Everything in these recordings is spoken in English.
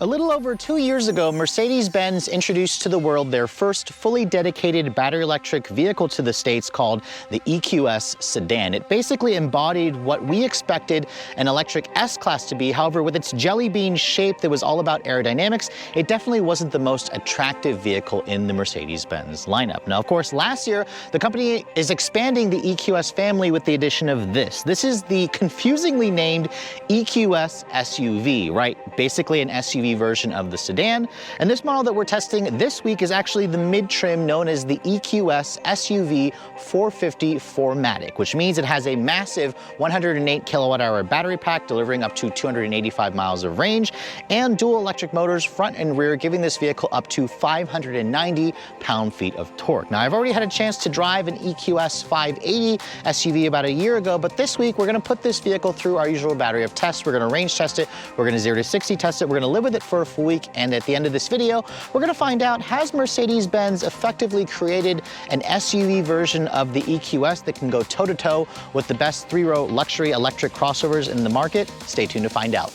A little over 2 years ago, Mercedes-Benz introduced to the world their first fully dedicated battery electric vehicle to the States called the EQS sedan. It basically embodied what we expected an electric S-Class to be. However, with its jelly bean shape that was all about aerodynamics, it definitely wasn't the most attractive vehicle in the Mercedes-Benz lineup. Now, of course, last year, the company is expanding the EQS family with the addition of this. This is the confusingly named EQS SUV, right? Basically an SUV version of the sedan. And this model that we're testing this week is actually the mid-trim known as the EQS SUV 450 4Matic, which means it has a massive 108 kilowatt-hour battery pack delivering up to 285 miles of range and dual electric motors front and rear, giving this vehicle up to 590 pound-feet of torque. Now, I've already had a chance to drive an EQS 580 SUV about a year ago, but this week we're going to put this vehicle through our usual battery of tests. We're going to range test it, we're going to 0 to 60 test it, we're going to live with it for a full week, and at the end of this video, we're going to find out, has Mercedes-Benz effectively created an SUV version of the EQS that can go toe-to-toe with the best three-row luxury electric crossovers in the market? Stay tuned to find out.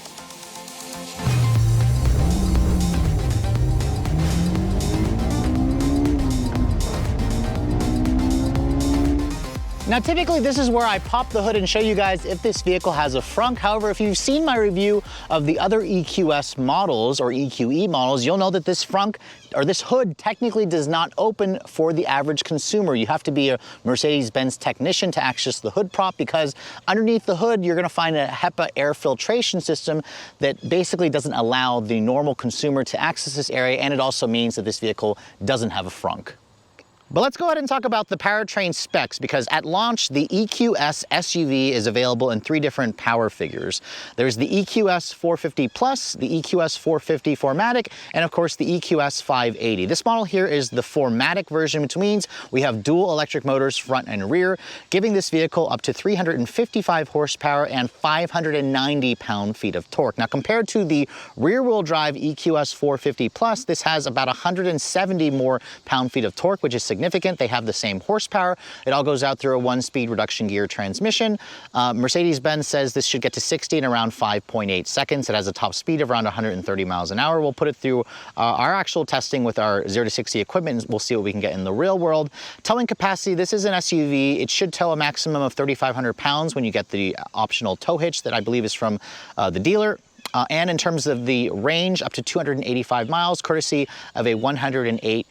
Now, typically this is where I pop the hood and show you guys if this vehicle has a frunk. However, if you've seen my review of the other EQS models or EQE models, you'll know that this frunk or this hood technically does not open for the average consumer. You have to be a Mercedes-Benz technician to access the hood prop, because underneath the hood, you're gonna find a HEPA air filtration system that basically doesn't allow the normal consumer to access this area, and it also means that this vehicle doesn't have a frunk. But let's go ahead and talk about the powertrain specs, because at launch, the EQS SUV is available in 3 different power figures. There's the EQS 450 Plus, the EQS 450 4Matic, and of course the EQS 580. This model here is the 4Matic version, which means we have dual electric motors front and rear, giving this vehicle up to 355 horsepower and 590 pound-feet of torque. Now, compared to the rear-wheel drive EQS 450 Plus, this has about 170 more pound-feet of torque, which is significant. They have the same horsepower. It all goes out through a 1-speed reduction gear transmission. Mercedes-Benz says this should get to 60 in around 5.8 seconds. It has a top speed of around 130 miles an hour. We'll put it through our actual testing with our 0 to 60 equipment, and we'll see what we can get in the real world. Towing capacity, this is an SUV. It should tow a maximum of 3,500 pounds when you get the optional tow hitch that I believe is from the dealer. And in terms of the range, up to 285 miles, courtesy of a 108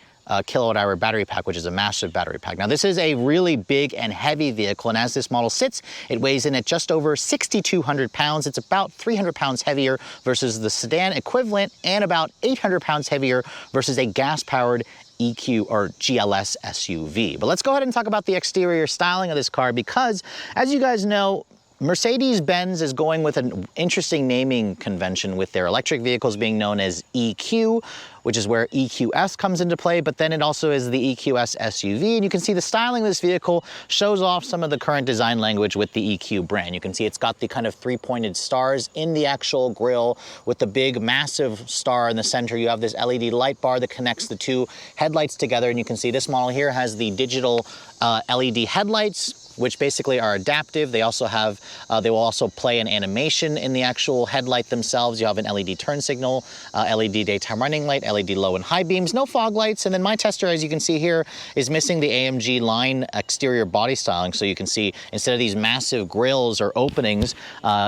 kilowatt-hour battery pack, which is a massive battery pack. Now, this is a really big and heavy vehicle, and as this model sits, it weighs in at just over 6,200 pounds. It's about 300 pounds heavier versus the sedan equivalent, and about 800 pounds heavier versus a gas-powered EQ or GLS SUV. But let's go ahead and talk about the exterior styling of this car, because as you guys know, Mercedes-Benz is going with an interesting naming convention with their electric vehicles being known as EQ, which is where EQS comes into play, but then it also is the EQS SUV. And you can see the styling of this vehicle shows off some of the current design language with the EQ brand. You can see it's got the kind of 3-pointed stars in the actual grille with the big massive star in the center. You have this LED light bar that connects the 2 headlights together. And you can see this model here has the digital LED headlights, which basically are adaptive. They also have, they will also play an animation in the actual headlight themselves. You have an LED turn signal, LED daytime running light, LED low and high beams, no fog lights. And then my tester, as you can see here, is missing the AMG line exterior body styling. So you can see instead of these massive grills or openings,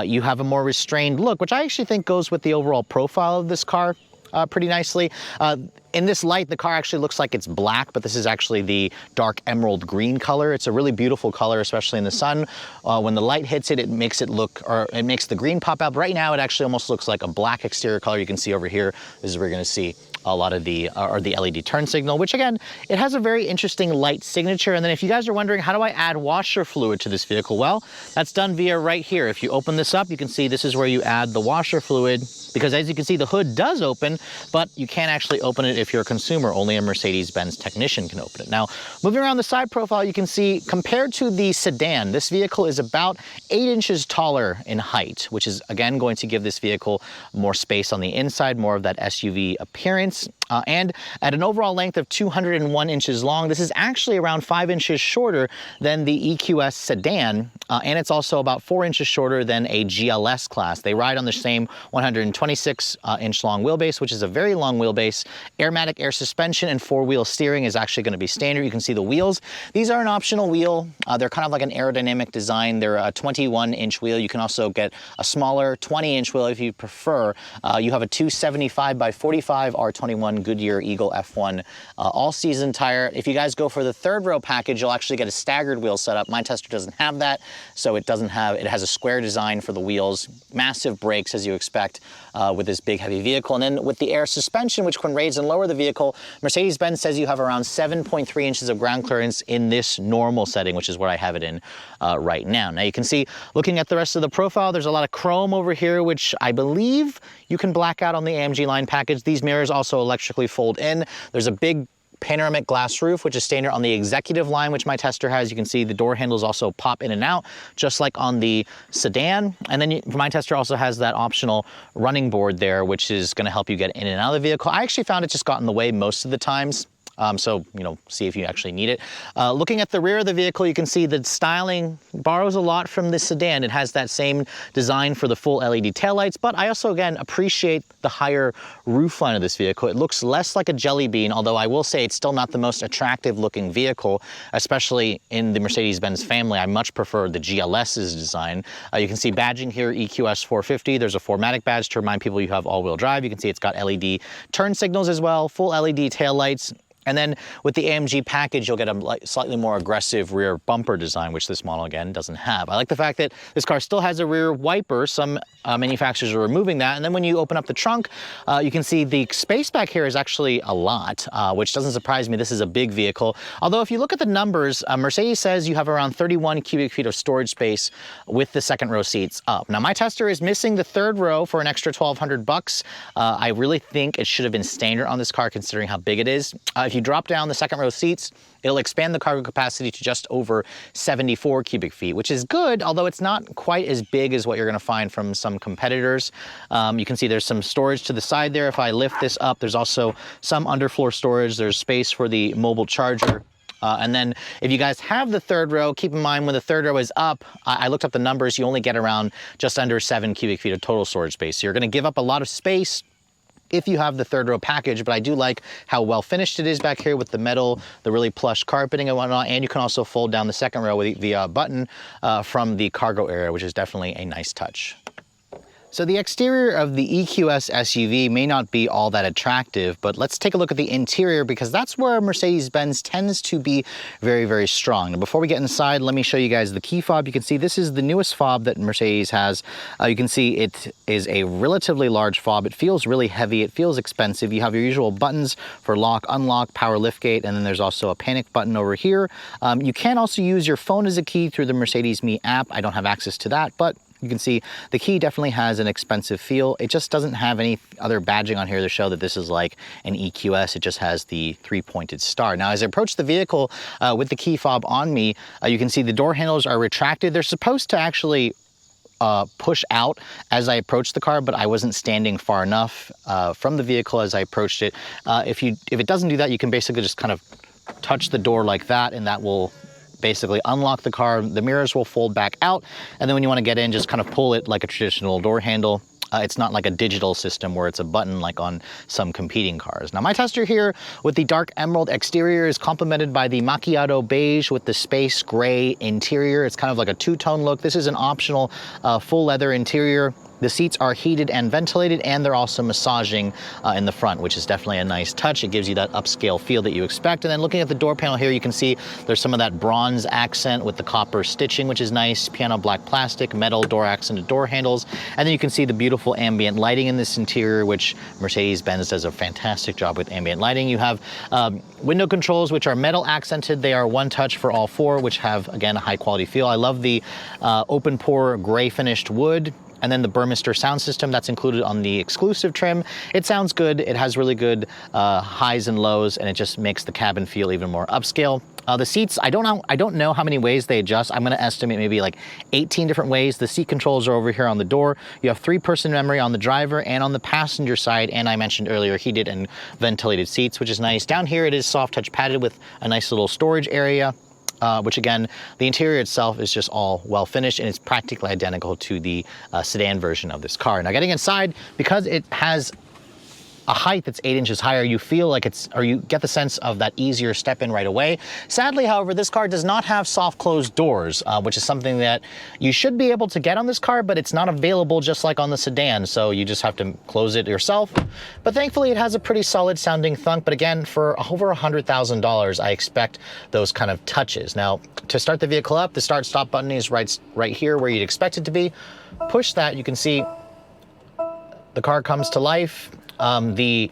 you have a more restrained look, which I actually think goes with the overall profile of this car pretty nicely. In this light, the car actually looks like it's black, but this is actually the dark emerald green color. It's a really beautiful color, especially in the sun. When the light hits it, it makes it look, or it makes the green pop out. But right now, it actually almost looks like a black exterior color. You can see over here, this is where you're gonna see a lot of the, or the LED turn signal, which again, it has a very interesting light signature. And then if you guys are wondering, how do I add washer fluid to this vehicle? Well, that's done via right here. If you open this up, you can see this is where you add the washer fluid, because as you can see, the hood does open, but you can't actually open it if you're a consumer. Only a Mercedes-Benz technician can open it. Now, moving around the side profile, you can see compared to the sedan, this vehicle is about 8 inches taller in height, which is again going to give this vehicle more space on the inside, more of that SUV appearance. and at an overall length of 201 inches long. This is actually around 5 inches shorter than the EQS sedan, and it's also about 4 inches shorter than a GLS class. They ride on the same 126 inch long wheelbase, which is a very long wheelbase. Airmatic air suspension and four-wheel steering is actually going to be standard. You can see the wheels. These are an optional wheel. They're kind of like an aerodynamic design. They're a 21-inch wheel. You can also get a smaller 20-inch wheel if you prefer. You have a 275 by 45 R21 Goodyear Eagle F1 all-season tire. If you guys go for the third row package, you'll actually get a staggered wheel setup. My tester doesn't have that, so it has a square design for the wheels, massive brakes as you expect with this big heavy vehicle. And then with the air suspension, which can raise and lower the vehicle, Mercedes-Benz says you have around 7.3 inches of ground clearance in this normal setting, which is what I have it in right now. Now you can see, looking at the rest of the profile, there's a lot of chrome over here, which I believe you can black out on the AMG line package. These mirrors also electrically fold in. There's a big panoramic glass roof, which is standard on the executive line, which my tester has. You can see the door handles also pop in and out, just like on the sedan. And then my tester also has that optional running board there, which is going to help you get in and out of the vehicle. I actually found it just got in the way most of the times. So, see if you actually need it. Looking at the rear of the vehicle, you can see the styling borrows a lot from the sedan. It has that same design for the full LED taillights, but I also, again, appreciate the higher roof line of this vehicle. It looks less like a jelly bean, although I will say it's still not the most attractive looking vehicle, especially in the Mercedes-Benz family. I much prefer the GLS's design. You can see badging here, EQS 450. There's a 4Matic badge to remind people you have all-wheel drive. You can see it's got LED turn signals as well, full LED taillights. And then with the AMG package, you'll get a slightly more aggressive rear bumper design, which this model, again, doesn't have. I like the fact that this car still has a rear wiper. Some manufacturers are removing that. And then when you open up the trunk, you can see the space back here is actually a lot, which doesn't surprise me. This is a big vehicle. Although if you look at the numbers, Mercedes says you have around 31 cubic feet of storage space with the second row seats up. Now, my tester is missing the third row for an extra $1,200. I really think it should have been standard on this car, considering how big it is. If you drop down the second row seats, it'll expand the cargo capacity to just over 74 cubic feet, which is good, although it's not quite as big as what you're going to find from some competitors. You can see there's some storage to the side there. If I lift this up, there's also some underfloor storage. There's space for the mobile charger. And then if you guys have the third row, keep in mind when the third row is up, I looked up the numbers, you only get around just under 7 cubic feet of total storage space. So you're going to give up a lot of space if you have the third row package, but I do like how well finished it is back here with the metal, the really plush carpeting and whatnot, and you can also fold down the second row with the button from the cargo area, which is definitely a nice touch. So the exterior of the EQS SUV may not be all that attractive, but let's take a look at the interior, because that's where Mercedes-Benz tends to be very, very strong. Now, before we get inside, let me show you guys the key fob. You can see this is the newest fob that Mercedes has. You can see it is a relatively large fob. It feels really heavy. It feels expensive. You have your usual buttons for lock, unlock, power liftgate, and then there's also a panic button over here. You can also use your phone as a key through the Mercedes Me app. I don't have access to that, but you can see the key definitely has an expensive feel. It just doesn't have any other badging on here to show that this is like an EQS. It just has the 3-pointed star. Now, as I approach the vehicle with the key fob on me, you can see the door handles are retracted. They're supposed to actually push out as I approached the car, but I wasn't standing far enough from the vehicle as I approached it. If it doesn't do that, you can basically just kind of touch the door like that, and that will basically unlock the car. The mirrors will fold back out, and then when you want to get in, just kind of pull it like a traditional door handle. It's not like a digital system where it's a button like on some competing cars. Now, my tester here with the dark emerald exterior is complemented by the macchiato beige with the space gray interior. It's kind of like a two-tone look. This is an optional full leather interior. The seats are heated and ventilated, and they're also massaging in the front, which is definitely a nice touch. It gives you that upscale feel that you expect. And then looking at the door panel here, you can see there's some of that bronze accent with the copper stitching, which is nice. Piano black plastic, metal door accented door handles. And then you can see the beautiful ambient lighting in this interior, which Mercedes-Benz does a fantastic job with ambient lighting. You have window controls, which are metal accented. They are one touch for all four, which have, again, a high quality feel. I love the open pore gray finished wood. And then the Burmester sound system that's included on the exclusive trim. It sounds good. It has really good highs and lows, and it just makes the cabin feel even more upscale. The seats, I don't know how many ways they adjust. I'm gonna estimate maybe like 18 different ways. The seat controls are over here on the door. You have 3-person memory on the driver and on the passenger side, and I mentioned earlier heated and ventilated seats, which is nice. Down here it is soft touch padded with a nice little storage area. Which again, the interior itself is just all well finished, and it's practically identical to the sedan version of this car. Now getting inside, because it has a height that's 8 inches higher, you feel like you get the sense of that easier step in right away. Sadly, however, this car does not have soft closed doors, which is something that you should be able to get on this car, but it's not available just like on the sedan. So you just have to close it yourself. But thankfully it has a pretty solid sounding thunk. But again, for over $100,000, I expect those kind of touches. Now, to start the vehicle up, the start stop button is right here where you'd expect it to be. Push that, you can see the car comes to life. The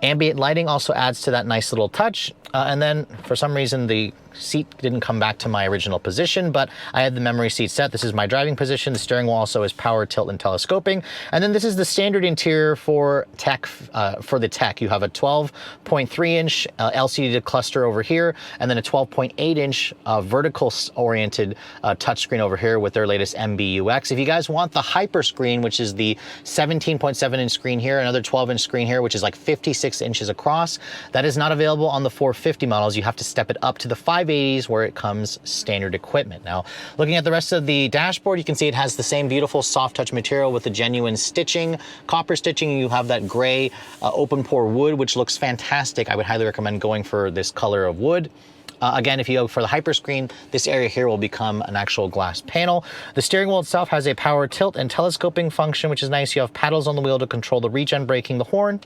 ambient lighting also adds to that nice little touch. And then for some reason, the seat didn't come back to my original position, but I had the memory seat set. This is my driving position. The steering wheel also is power, tilt, and telescoping. And then this is the standard interior for tech. For the tech, you have a 12.3-inch LCD cluster over here, and then a 12.8-inch vertical-oriented touchscreen over here with their latest MBUX. If you guys want the hyper screen, which is the 17.7-inch screen here, another 12-inch screen here, which is like 56 inches across, that is not available on the 450 models. You have to step it up to the 580s where it comes standard equipment. Now, looking at the rest of the dashboard, you can see it has the same beautiful soft touch material with the genuine stitching, copper stitching. You have that gray open pore wood, which looks fantastic. I would highly recommend going for this color of wood. Again, if you go for the hyperscreen, this area here will become an actual glass panel. The steering wheel itself has a power tilt and telescoping function, which is nice. You have paddles on the wheel to control the regen braking, the horn.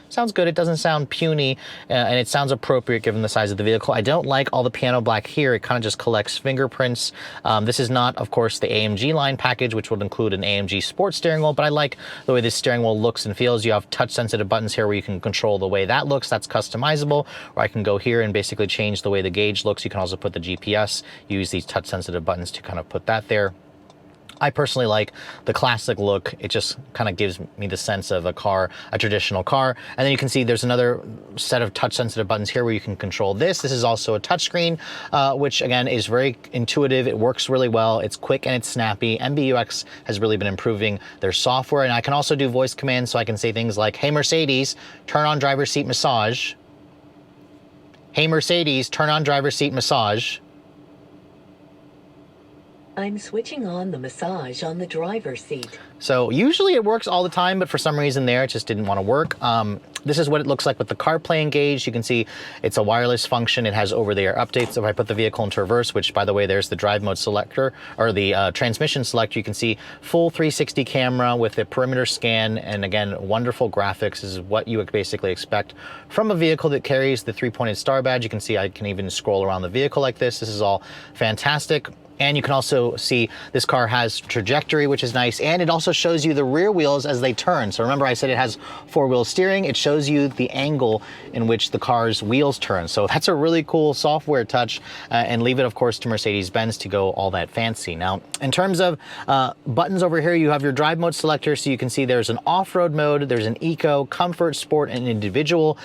Sounds good. It doesn't sound puny, and it sounds appropriate given the size of the vehicle. I don't like all the piano black here. It kind of just collects fingerprints. This is not, of course, the AMG line package, which would include an AMG sports steering wheel, but I like the way this steering wheel looks and feels. You have touch-sensitive buttons here where you can control the way that looks. That's customizable, or I can go here and basically change the way the gauge looks. You can also put the GPS, use these touch-sensitive buttons to kind of put that there. I personally like the classic look. It just kind of gives me the sense of a car, a traditional car. And then you can see there's another set of touch sensitive buttons here where you can control this. This is also a touchscreen, which again is very intuitive. It works really well. It's quick and it's snappy. MBUX has really been improving their software. And I can also do voice commands, so I can say things like, "Hey Mercedes, turn on driver's seat massage." "Hey Mercedes, turn on driver's seat massage." "I'm switching on the massage on the driver's seat." So usually it works all the time, but for some reason there it just didn't want to work. This is what it looks like with the CarPlay engaged. You can see it's a wireless function. It has over-the-air updates. If I put the vehicle into reverse, which by the way, there's the drive mode selector, or the transmission selector, you can see full 360 camera with a perimeter scan. And again, wonderful graphics. This is what you would basically expect from a vehicle that carries the 3-pointed star badge. You can see I can even scroll around the vehicle like this. This is all fantastic. And you can also see this car has trajectory, which is nice. And it also shows you the rear wheels as they turn. So remember I said it has 4-wheel steering. It shows you the angle in which the car's wheels turn. So that's a really cool software touch, and leave it, of course, to Mercedes-Benz to go all that fancy. Now, in terms of buttons over here, you have your drive mode selector. So you can see there's an off-road mode, there's an eco, comfort, sport, and individual.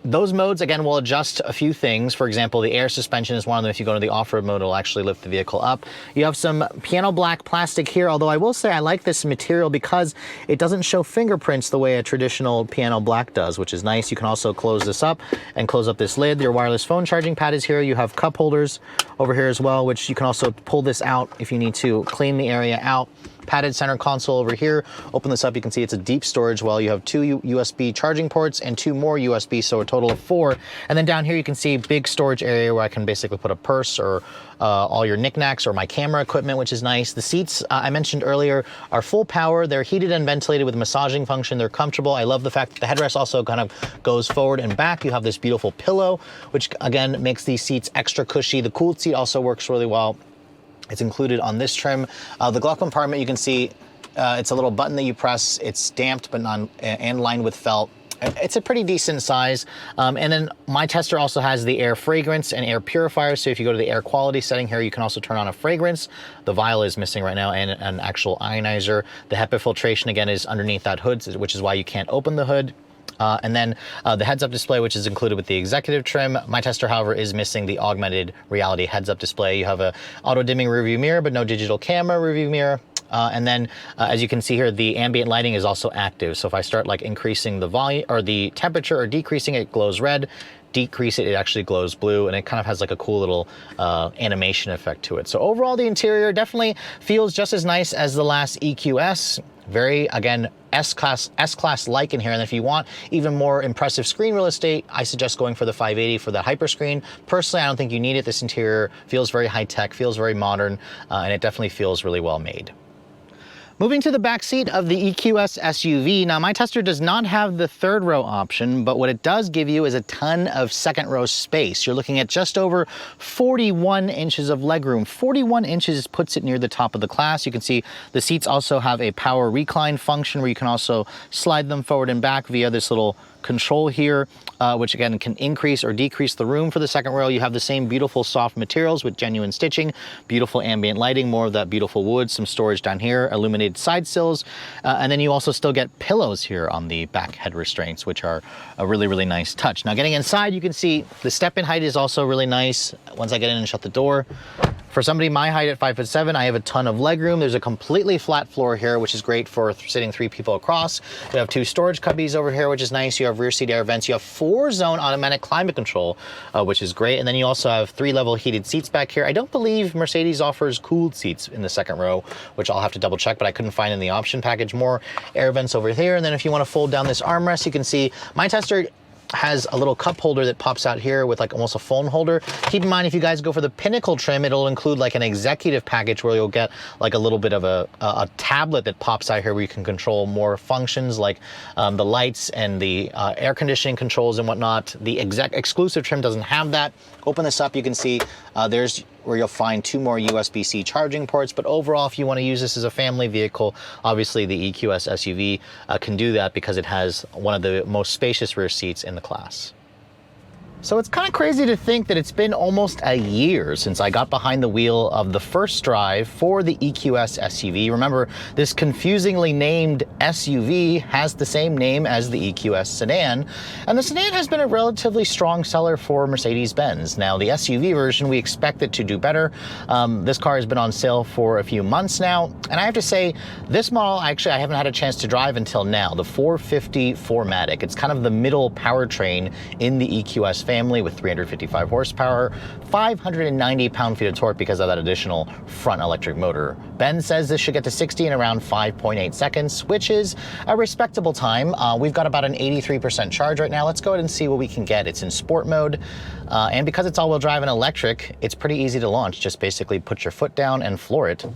Those modes, again, will adjust a few things. For example, the air suspension is one of them. If you go to the off-road mode, it'll actually lift the vehicle up. You have some piano black plastic here, although I will say I like this material because it doesn't show fingerprints the way a traditional piano black does, which is nice. You can also close this up and close up this lid. Your wireless phone charging pad is here. You have cup holders over here as well, which you can also pull this out if you need to clean the area out. Padded center console over here. Open this up, you can see it's a deep storage well. You have 2 USB charging ports and 2 more USB, so a total of 4. And then down here you can see big storage area where I can basically put a purse or all your knickknacks or my camera equipment, which is nice. The seats I mentioned earlier are full power. They're heated and ventilated with a massaging function. They're comfortable. I love the fact that the headrest also kind of goes forward and back. You have this beautiful pillow, which again makes these seats extra cushy. The cooled seat also works really well. It's included on this trim. The glove compartment, you can see it's a little button that you press. It's damped but and lined with felt. It's a pretty decent size. And then my tester also has the air fragrance and air purifier. So if you go to the air quality setting here, you can also turn on a fragrance. The vial is missing right now, and an actual ionizer. The HEPA filtration again is underneath that hood, which is why you can't open the hood. And then the heads-up display, which is included with the executive trim. My tester, however, is missing the augmented reality heads-up display. You have a auto-dimming rearview mirror, but no digital camera rearview mirror. And then, as you can see here, the ambient lighting is also active. So if I start like increasing the volume or the temperature or decreasing it, it glows red. Decrease it, it actually glows blue, and it kind of has like a cool little animation effect to it. So overall, the interior definitely feels just as nice as the last EQS. Very, again, S-Class like in here. And if you want even more impressive screen real estate, I suggest going for the 580 for that hyper screen. Personally, I don't think you need it. This interior feels very high tech, feels very modern, and it definitely feels really well made. Moving to the back seat of the EQS SUV. Now, my tester does not have the third row option, but what it does give you is a ton of second row space. You're looking at just over 41 inches of legroom. 41 inches puts it near the top of the class. You can see the seats also have a power recline function where you can also slide them forward and back via this little control here, which again can increase or decrease the room for the second row. You have the same beautiful soft materials with genuine stitching, beautiful ambient lighting, more of that beautiful wood, some storage down here, illuminated side sills, and then you also still get pillows here on the back head restraints, which are a really, really nice touch. Now getting inside, you can see the step-in height is also really nice once I get in and shut the door. For somebody my height at 5'7", I have a ton of legroom. There's a completely flat floor here, which is great for sitting 3 people across. You have 2 storage cubbies over here, which is nice. You have rear seat air vents. You have 4-zone automatic climate control, which is great. And then you also have 3-level heated seats back here. I don't believe Mercedes offers cooled seats in the second row, which I'll have to double check, but I couldn't find in the option package. More air vents over here. And then if you want to fold down this armrest, you can see my tester has a little cup holder that pops out here with like almost a phone holder. Keep in mind, if you guys go for the Pinnacle trim, it'll include like an executive package where you'll get like a little bit of a tablet that pops out here where you can control more functions like the lights and the air conditioning controls and whatnot. The exclusive trim doesn't have that. Open this up, you can see there's where you'll find 2 more USB-C charging ports. But overall, if you want to use this as a family vehicle, obviously the EQS SUV can do that because it has one of the most spacious rear seats in the class. So it's kind of crazy to think that it's been almost a year since I got behind the wheel of the first drive for the EQS SUV. Remember, this confusingly named SUV has the same name as the EQS sedan, and the sedan has been a relatively strong seller for Mercedes-Benz. Now, the SUV version, we expect it to do better. This car has been on sale for a few months now, and I have to say, this model, actually, I haven't had a chance to drive until now, the 450 4Matic. It's kind of the middle powertrain in the EQS family with 355 horsepower, 590 pound-feet of torque because of that additional front electric motor. Ben says this should get to 60 in around 5.8 seconds, which is a respectable time. We've got about an 83% charge right now. Let's go ahead and see what we can get. It's in sport mode, and because it's all-wheel drive and electric, it's pretty easy to launch. Just basically put your foot down and floor it.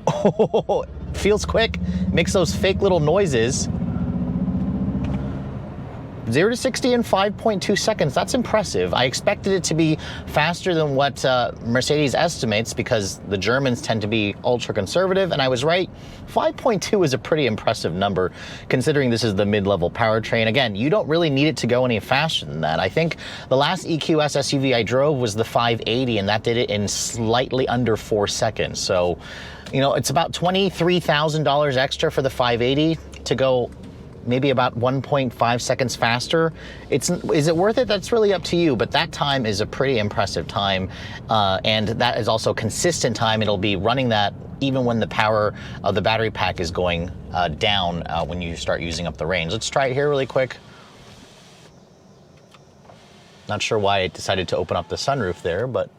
Oh, feels quick, makes those fake little noises. 0 to 60 in 5.2 seconds. That's impressive. I expected it to be faster than what Mercedes estimates because the Germans tend to be ultra conservative, and I was right. 5.2 is a pretty impressive number considering this is the mid-level powertrain. Again, you don't really need it to go any faster than that. I think the last EQS SUV I drove was the 580, and that did it in slightly under 4 seconds. So, you know, it's about $23,000 extra for the 580 to go maybe about 1.5 seconds faster. Is it worth it? That's really up to you, but that time is a pretty impressive time, and that is also consistent time. It'll be running that even when the power of the battery pack is going down when you start using up the range. Let's try it here really quick. Not sure why it decided to open up the sunroof there, but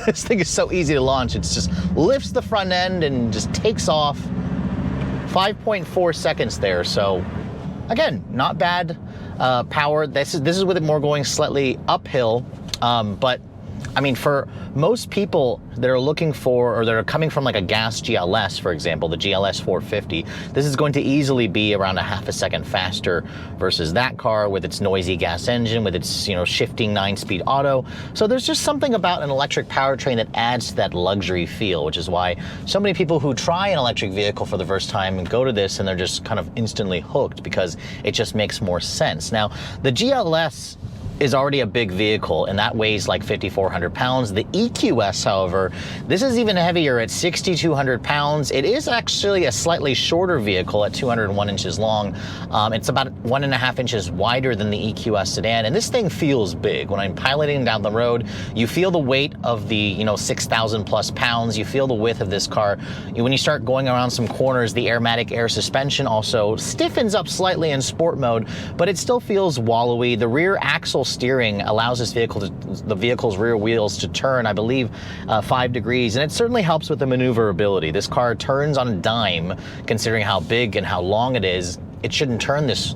this thing is so easy to launch. It just lifts the front end and just takes off. 5.4 seconds there, so again, not bad power. This is with it more going slightly uphill, but I mean, for most people that are looking for, or that are coming from like a gas GLS, for example, the GLS 450, this is going to easily be around a half a second faster versus that car with its noisy gas engine, with its, you know, shifting 9-speed auto. So there's just something about an electric powertrain that adds to that luxury feel, which is why so many people who try an electric vehicle for the first time and go to this and they're just kind of instantly hooked because it just makes more sense. Now, the GLS is already a big vehicle, and that weighs like 5,400 pounds. The EQS, however, this is even heavier at 6,200 pounds. It is actually a slightly shorter vehicle at 201 inches long. It's about 1.5 inches wider than the EQS sedan, and this thing feels big. When I'm piloting down the road, you feel the weight of the 6,000 plus pounds. You feel the width of this car. When you start going around some corners, the 4Matic air suspension also stiffens up slightly in sport mode, but it still feels wallowy. The rear axle steering allows this vehicle the vehicle's rear wheels to turn, I believe, 5 degrees, and it certainly helps with the maneuverability. This car turns on a dime, considering how big and how long it is. It shouldn't turn this,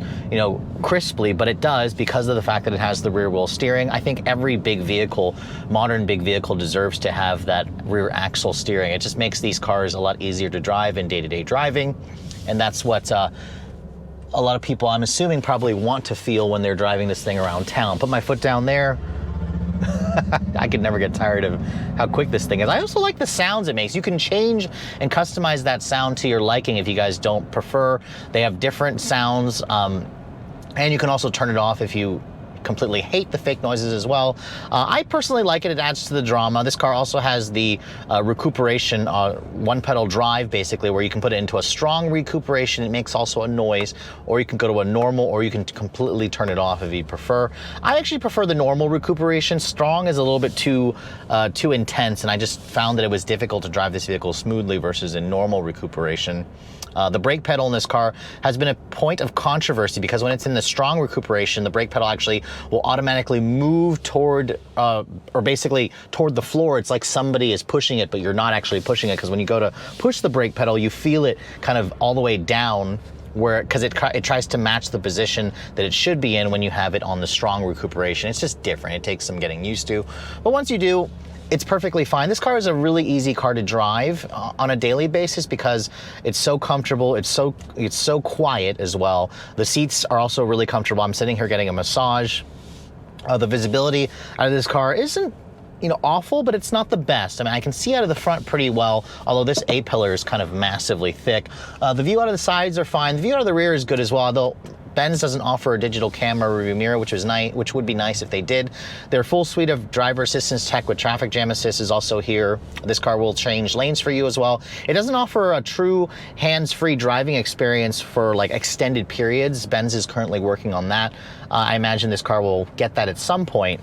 crisply, but it does because of the fact that it has the rear wheel steering. I think every big vehicle, modern big vehicle, deserves to have that rear axle steering. It just makes these cars a lot easier to drive in day-to-day driving, and that's what a lot of people, I'm assuming, probably want to feel when they're driving this thing around town. Put my foot down there. I could never get tired of how quick this thing is. I also like the sounds it makes. You can change and customize that sound to your liking if you guys don't prefer. They have different sounds, and you can also turn it off if you completely hate the fake noises as well. I personally like it. It adds to the drama. This car also has the recuperation, one pedal drive, basically, where you can put it into a strong recuperation. It makes also a noise, or you can go to a normal, or you can completely turn it off if you prefer. I actually prefer the normal recuperation. Strong is a little bit too intense, and I just found that it was difficult to drive this vehicle smoothly versus in normal recuperation. The brake pedal in this car has been a point of controversy because when it's in the strong recuperation, the brake pedal actually will automatically move toward, or basically toward the floor. It's like somebody is pushing it, but you're not actually pushing it, because when you go to push the brake pedal, you feel it kind of all the way down, because it tries to match the position that it should be in when you have it on the strong recuperation. It's just different. It takes some getting used to, but once you do, it's perfectly fine. This car is a really easy car to drive on a daily basis because it's so comfortable. It's so quiet as well. The seats are also really comfortable. I'm sitting here getting a massage. The visibility out of this car isn't awful, but it's not the best. I mean, I can see out of the front pretty well, although this A-pillar is kind of massively thick. The view out of the sides are fine. The view out of the rear is good as well, although Benz doesn't offer a digital camera rearview mirror, which would be nice if they did. Their full suite of driver assistance tech with traffic jam assist is also here. This car will change lanes for you as well. It doesn't offer a true hands-free driving experience for like extended periods. Benz is currently working on that. I imagine this car will get that at some point.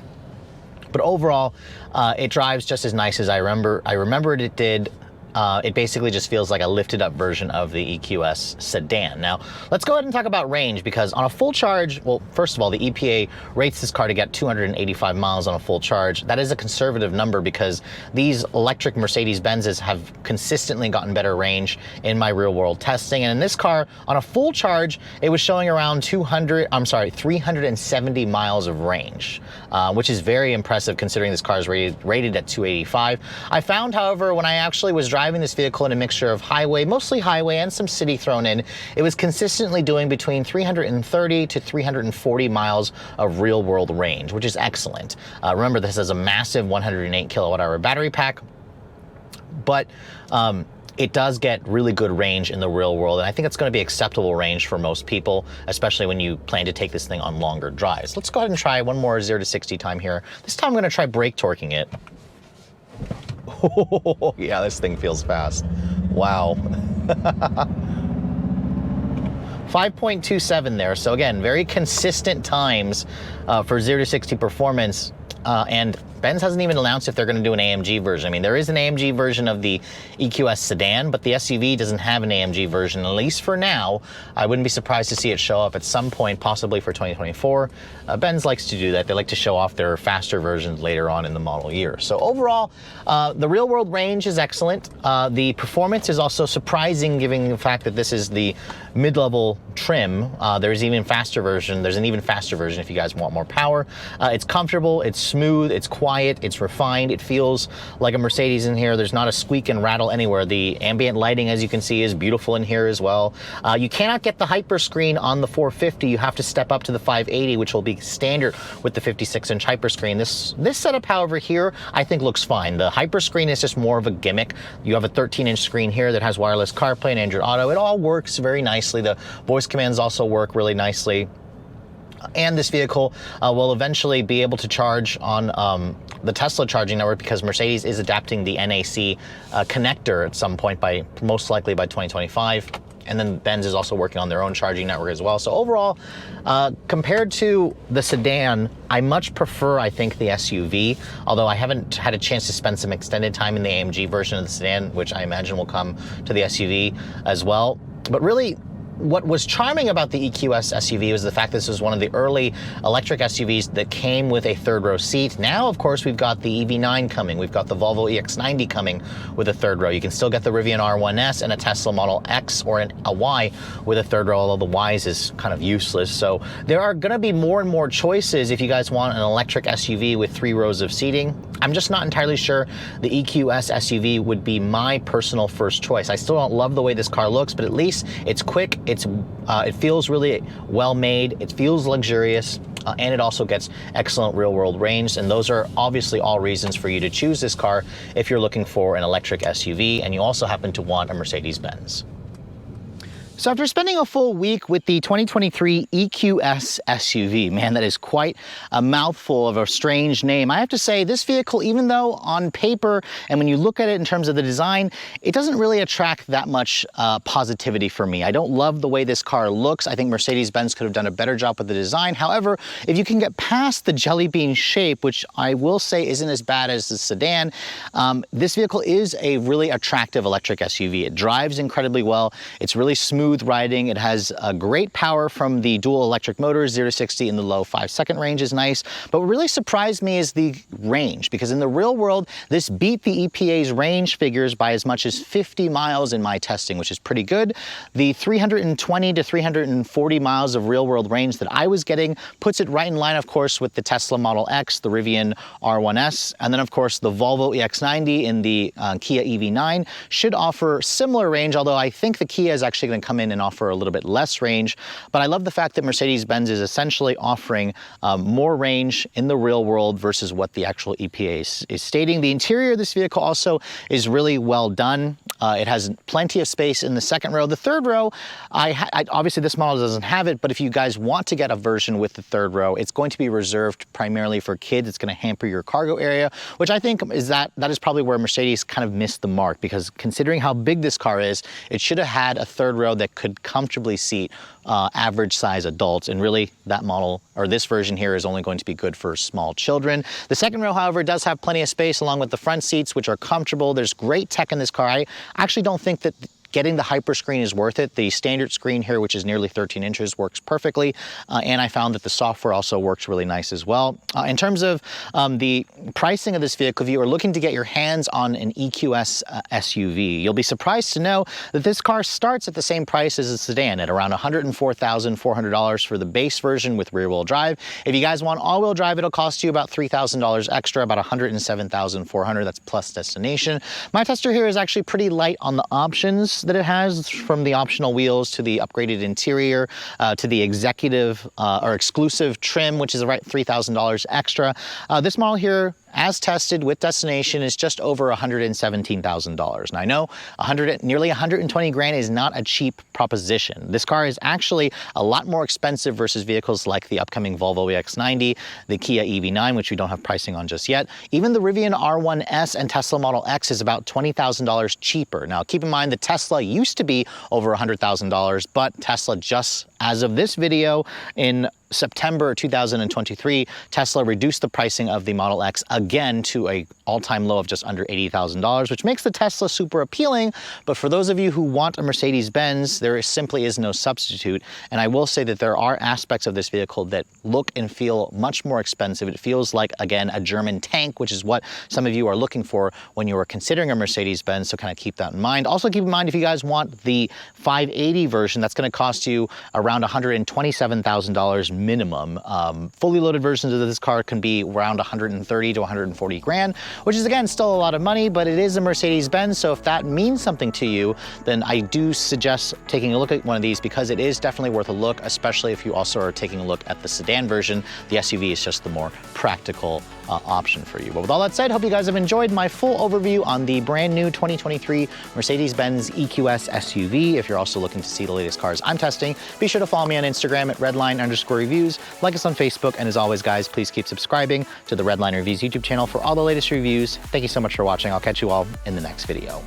But overall, it drives just as nice as I remembered it did. It basically just feels like a lifted up version of the EQS sedan. Now, let's go ahead and talk about range, because on a full charge, well, first of all, the EPA rates this car to get 285 miles on a full charge. That is a conservative number because these electric Mercedes-Benzes have consistently gotten better range in my real world testing. And in this car, on a full charge, it was showing around 370 miles of range, which is very impressive considering this car is rated at 285. I found, however, when I actually was driving this vehicle in a mixture of highway, mostly highway, and some city thrown in, it was consistently doing between 330 to 340 miles of real world range, which is excellent. Remember, this has a massive 108 kilowatt hour battery pack, but it does get really good range in the real world, and I think it's going to be acceptable range for most people, especially when you plan to take this thing on longer drives. Let's go ahead and try one more 0 to 60 time here. This time I'm going to try brake torquing it. Oh, yeah, this thing feels fast. Wow. 5.27 there. So again, very consistent times for 0 to 60 performance. And Benz hasn't even announced if they're going to do an AMG version. I mean, there is an AMG version of the EQS sedan, but the SUV doesn't have an AMG version, at least for now. I wouldn't be surprised to see it show up at some point, possibly for 2024. Benz likes to do that. They like to show off their faster versions later on in the model year. So overall, the real world range is excellent. The performance is also surprising, given the fact that this is the mid-level trim. There's an even faster version if you guys want more power. It's comfortable, it's smooth, it's quiet, it's refined, it feels like a Mercedes in here. There's not a squeak and rattle anywhere. The ambient lighting, as you can see, is beautiful in here as well. You cannot get the hyper screen on the 450. You have to step up to the 580, which will be standard with the 56-inch hyper screen. This setup, however, here, I think looks fine. The hyper screen is just more of a gimmick. You have a 13-inch screen here that has wireless CarPlay and Android Auto. It all works very nicely. The voice commands also work really nicely. And this vehicle will eventually be able to charge on the Tesla charging network, because Mercedes is adapting the NAC connector at some point, most likely by 2025. And then Benz is also working on their own charging network as well. So overall, compared to the sedan, I much prefer, I think, the SUV, although I haven't had a chance to spend some extended time in the AMG version of the sedan, which I imagine will come to the SUV as well. But really, what was charming about the EQS SUV was the fact this was one of the early electric SUVs that came with a third row seat. Now, of course, we've got the EV9 coming. We've got the Volvo EX90 coming with a third row. You can still get the Rivian R1S and a Tesla Model X or a Y with a third row, although the Ys is kind of useless. So there are going to be more and more choices if you guys want an electric SUV with 3 rows of seating. I'm just not entirely sure the EQS SUV would be my personal first choice. I still don't love the way this car looks, but at least it's quick. It feels really well made. It feels luxurious, and it also gets excellent real world range. And those are obviously all reasons for you to choose this car if you're looking for an electric SUV and you also happen to want a Mercedes-Benz. So after spending a full week with the 2023 EQS SUV, man, that is quite a mouthful of a strange name. I have to say, this vehicle, even though on paper and when you look at it in terms of the design, it doesn't really attract that much positivity for me. I don't love the way this car looks. I think Mercedes-Benz could have done a better job with the design. However, if you can get past the jelly bean shape, which I will say isn't as bad as the sedan, this vehicle is a really attractive electric SUV. It drives incredibly well. It's really smooth riding. It has a great power from the dual electric motors. 0 to 60 in the low 5-second range is nice. But what really surprised me is the range, because in the real world, this beat the EPA's range figures by as much as 50 miles in my testing, which is pretty good. The 320 to 340 miles of real world range that I was getting puts it right in line, of course, with the Tesla Model X, the Rivian R1S, and then, of course, the Volvo EX90 in the Kia EV9 should offer similar range, although I think the Kia is actually going to come in and offer a little bit less range. But I love the fact that Mercedes-Benz is essentially offering more range in the real world versus what the actual EPA is stating. The interior of this vehicle also is really well done. It has plenty of space in the second row. The third row, obviously this model doesn't have it, but if you guys want to get a version with the third row, it's going to be reserved primarily for kids. It's going to hamper your cargo area, which I think is that is probably where Mercedes kind of missed the mark, because considering how big this car is, it should have had a third row that could comfortably seat average size adults, and really that model, or this version here, is only going to be good for small children. The second row, however, does have plenty of space along with the front seats, which are comfortable. There's great tech in this car. I actually don't think that getting the hyper screen is worth it. The standard screen here, which is nearly 13 inches, works perfectly. And I found that the software also works really nice as well. In terms of the pricing of this vehicle, if you are looking to get your hands on an EQS SUV, you'll be surprised to know that this car starts at the same price as a sedan at around $104,400 for the base version with rear-wheel drive. If you guys want all-wheel drive, it'll cost you about $3,000 extra, about $107,400. That's plus destination. My tester here is actually pretty light on the options that it has, from the optional wheels to the upgraded interior to the executive or exclusive trim, which is right $3,000 extra. This model here, as tested with destination, is just over $117,000. And I know nearly 120 grand is not a cheap proposition. This car is actually a lot more expensive versus vehicles like the upcoming Volvo EX90, the Kia EV9, which we don't have pricing on just yet. Even the Rivian R1S and Tesla Model X is about $20,000 cheaper. Now, keep in mind the Tesla used to be over $100,000, but Tesla, just as of this video in September 2023, Tesla reduced the pricing of the Model X again to an all-time low of just under $80,000, which makes the Tesla super appealing. But for those of you who want a Mercedes-Benz, there simply is no substitute. And I will say that there are aspects of this vehicle that look and feel much more expensive. It feels like, again, a German tank, which is what some of you are looking for when you are considering a Mercedes-Benz, so kind of keep that in mind. Also keep in mind, if you guys want the 580 version, that's going to cost you around $127,000 minimum. Fully loaded versions of this car can be around 130 to 140 grand, which is, again, still a lot of money, but it is a Mercedes-Benz, so if that means something to you, then I do suggest taking a look at one of these, because it is definitely worth a look, especially if you also are taking a look at the sedan version. The SUV is just the more practical option for you. But with all that said, hope you guys have enjoyed my full overview on the brand new 2023 Mercedes-Benz EQS SUV. If you're also looking to see the latest cars I'm testing, be sure to follow me on Instagram at redline_reviews, like us on Facebook, and as always, guys, please keep subscribing to the Redline Reviews YouTube channel for all the latest reviews. Thank you so much for watching. I'll catch you all in the next video.